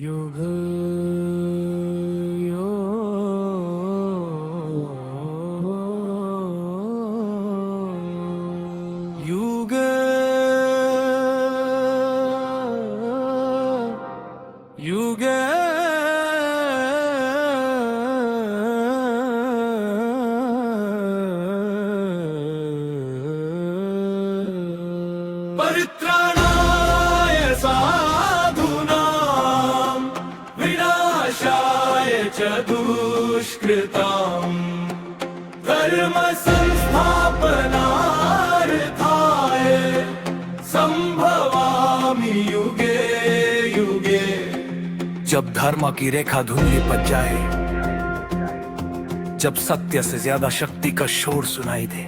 युग युग युग परित्राणाय साधूनां विनाशाय च दुष्कृताम् धर्म संस्थापनार्थाय संभवामि युगे युगे। जब धर्म की रेखा धुंधली पड़ जाए, जब सत्य से ज्यादा शक्ति का शोर सुनाई दे,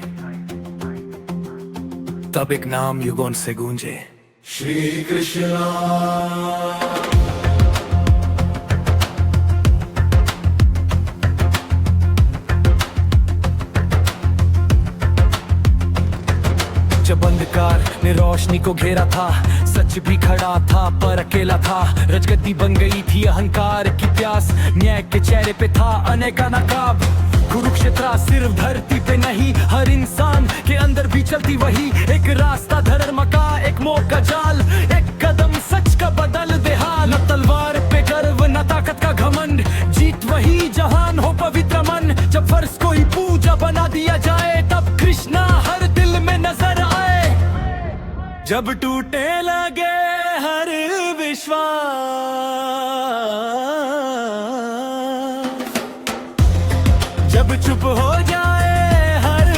तब एक नाम युगों से गूंजे, श्री कृष्ण। जब अंधकार ने रोशनी को घेरा था, सच भी खड़ा था पर अकेला था। रजगद्दी बन गई थी अहंकार की प्यास, न्याय के चेहरे पे था अनेका नकाब। कुरुक्षेत्र सिर्फ धरती पे नहीं, हर इंसान के अंदर भी चलती वही एक रास्ता धर्म का, एक मोह का जाल, एक कदम सच का बदल दे हाल। न तलवार पे गर्व न ताकत का घमंड, जीत वही जहान हो पवित्र मन। जब फर्ज को ही पूजा बना दिया जाए, तब कृष्णा हर दिल में नजर आए। जब टूटे लगे हर विश्वास, जब चुप हो जाए हर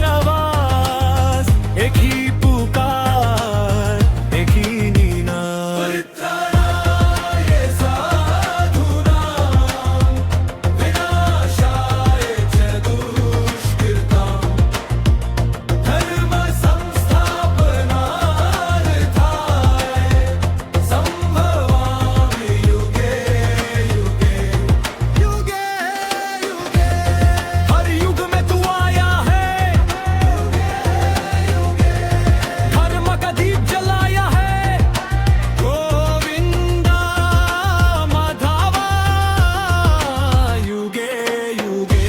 आवाज, एक ही पुकार, एक ही नीना। परित्राणाय साधूनां विनाशाय च दुष्कृताम् धर्म संस्थापनार्थाय संभवामि युगे युगे युगे युगे। हर युग में तू आया है, धर्म का दीप जलाया है। गोविंदा माधवा युगे युगे।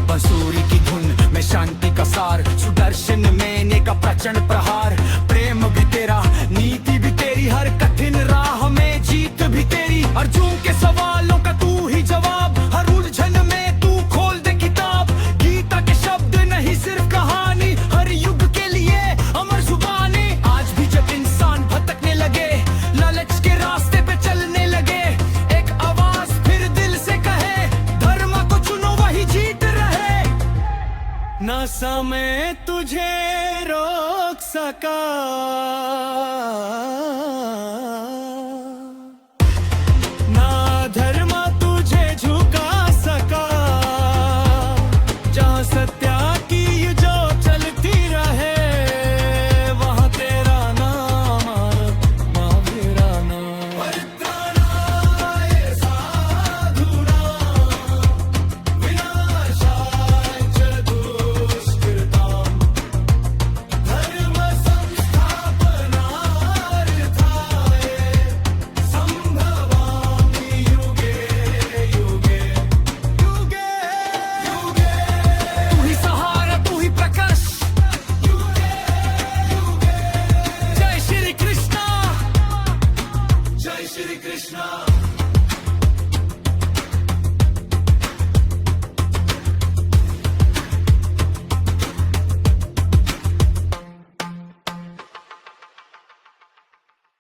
बंसुरी की धुन में शांति का सार, सुदर्शन में ने का प्रचंड प्रहार। प्रेम भी तेरा, नीति भी तेरी, हर कठिन राह में जीत भी तेरी। अर्जुन के सवालों का तू ही जवाब, हर उलझन में तू खोल दे किताब। गीता के शब्द नहीं सिर्फ कहानी, हर युग के लिए अमर जुबानी। आज भी जब इंसान भटकने लगे, लालच के रास्ते पे चलने लगे, एक आवाज फिर दिल से कहे, धर्म को चुनो वही जीत रहे। ना समय तुझे रोक सका,